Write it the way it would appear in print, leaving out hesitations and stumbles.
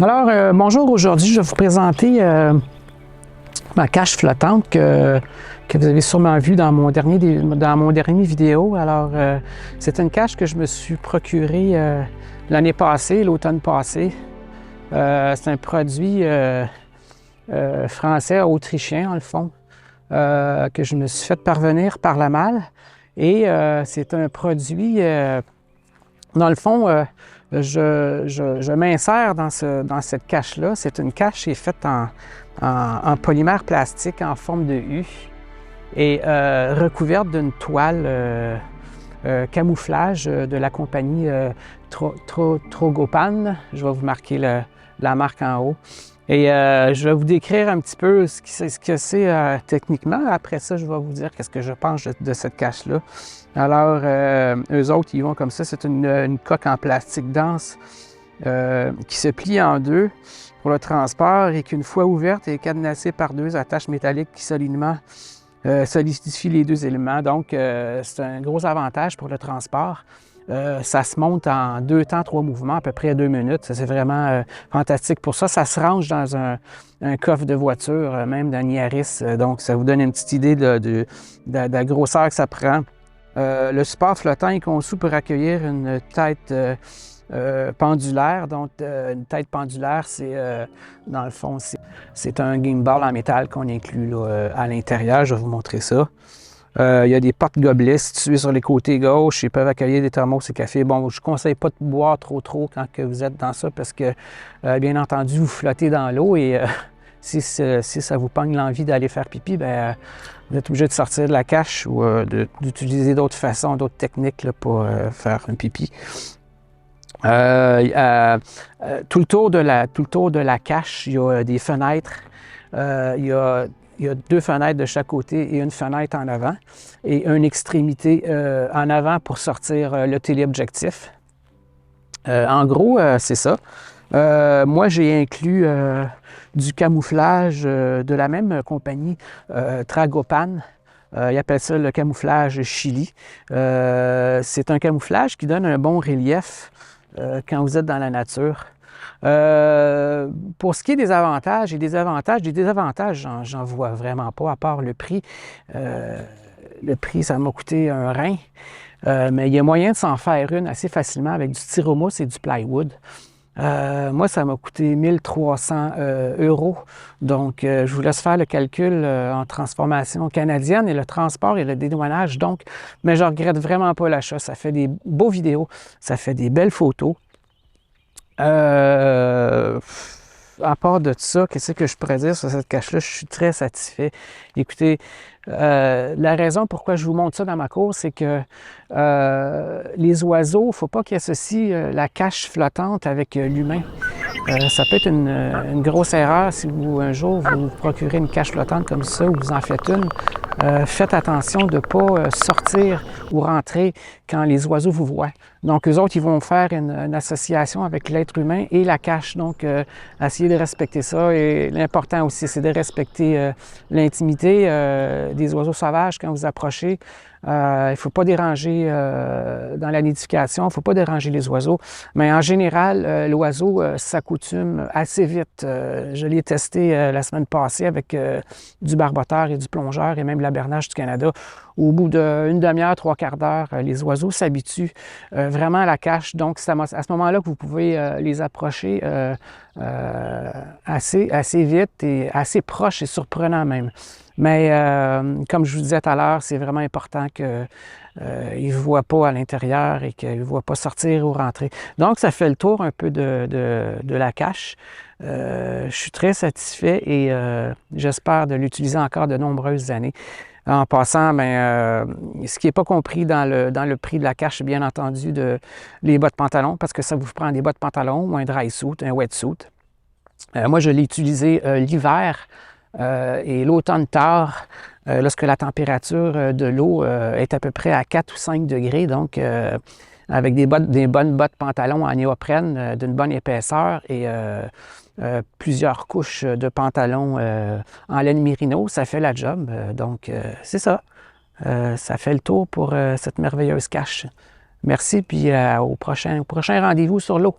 Alors, bonjour, aujourd'hui je vais vous présenter ma cache flottante que vous avez sûrement vue dans mon dernier vidéo. Alors, c'est une cache que je me suis procurée l'année passée, l'automne passé. C'est un produit français, autrichien dans le fond, que je me suis fait parvenir par la malle. Et c'est un produit, dans le fond, je m'insère dans cette cache-là. C'est une cache qui est faite en polymère plastique en forme de U et recouverte d'une toile camouflage de la compagnie Trogopan. Je vais vous marquer la marque en haut. Et je vais vous décrire un petit peu ce que c'est techniquement. Après ça, je vais vous dire qu'est-ce que je pense de cette cache-là. Alors, eux autres, ils vont comme ça. C'est une coque en plastique dense qui se plie en deux pour le transport et qu'une fois ouverte est cadenassée par deux attaches métalliques qui solidifient les deux éléments. Donc, c'est un gros avantage pour le transport. Ça se monte en 2 temps, 3 mouvements, à peu près 2 minutes. C'est vraiment fantastique. Pour ça, ça se range dans un coffre de voiture, même d'un Yaris. Donc, ça vous donne une petite idée de la grosseur que ça prend. Le support flottant est conçu pour accueillir une tête pendulaire. Donc, une tête pendulaire, c'est dans le fond, c'est un gimbal en métal qu'on inclut là, à l'intérieur. Je vais vous montrer ça. Il y a des porte-gobelets situés sur les côtés gauche. Ils peuvent accueillir des thermos et cafés. Bon, je ne conseille pas de boire trop quand que vous êtes dans ça parce que, bien entendu, vous flottez dans l'eau et si ça vous pogne l'envie d'aller faire pipi, bien, vous êtes obligé de sortir de la cache ou d'utiliser d'autres façons, d'autres techniques là, pour faire un pipi. Tout le tour de la cache, il y a des fenêtres. Il y a 2 fenêtres de chaque côté et une fenêtre en avant et une extrémité en avant pour sortir le téléobjectif. En gros, c'est ça. Moi, j'ai inclus du camouflage de la même compagnie, Tragopan. Ils appellent ça le camouflage Chili. C'est un camouflage qui donne un bon relief quand vous êtes dans la nature. Pour ce qui est des avantages, j'en vois vraiment pas, à part le prix. Le prix, ça m'a coûté un rein. Mais il y a moyen de s'en faire une assez facilement avec du styromousse et du plywood. Moi, ça m'a coûté 1300 €. Donc, je vous laisse faire le calcul en transformation canadienne et le transport et le dédouanage. Donc, mais je regrette vraiment pas l'achat. Ça fait des beaux vidéos, ça fait des belles photos. À part de ça, qu'est-ce que je pourrais dire sur cette cache-là? Je suis très satisfait. Écoutez, la raison pourquoi je vous montre ça dans ma cour, c'est que les oiseaux, il ne faut pas qu'ils associent la cache flottante avec l'humain. Ça peut être une grosse erreur si un jour vous procurez une cache flottante comme ça ou vous en faites une. Faites attention de ne pas sortir ou rentrer quand les oiseaux vous voient. Donc, eux autres, ils vont faire une association avec l'être humain et la cache. Donc, essayez de respecter ça. Et l'important aussi, c'est de respecter l'intimité des oiseaux sauvages quand vous approchez. Il ne faut pas déranger dans la nidification, il ne faut pas déranger les oiseaux. Mais en général, l'oiseau s'accoutume assez vite. Je l'ai testé la semaine passée avec du barboteur et du plongeur et même l'Abernage du Canada. Au bout d'une demi-heure, 3/4 d'heure, les oiseaux s'habituent vraiment à la cache. Donc, c'est à ce moment-là que vous pouvez les approcher assez vite et assez proche et surprenant même. Mais comme je vous disais tout à l'heure, c'est vraiment important qu'ils ne voient pas à l'intérieur et qu'ils ne voient pas sortir ou rentrer. Donc, ça fait le tour un peu de la cache. Je suis très satisfait et j'espère de l'utiliser encore de nombreuses années. En passant, ce qui n'est pas compris dans le prix de la cache, c'est bien entendu les bas de pantalon, parce que ça vous prend des bas de pantalon ou un dry suit, un wetsuit. Moi, je l'ai utilisé l'hiver et l'automne tard, lorsque la température de l'eau est à peu près à 4 ou 5 degrés, donc avec des bonnes bottes pantalon en néoprène d'une bonne épaisseur et plusieurs couches de pantalon en laine mérino, ça fait la job. Donc, c'est ça. Ça fait le tour pour cette merveilleuse cache. Merci, puis au prochain rendez-vous sur l'eau.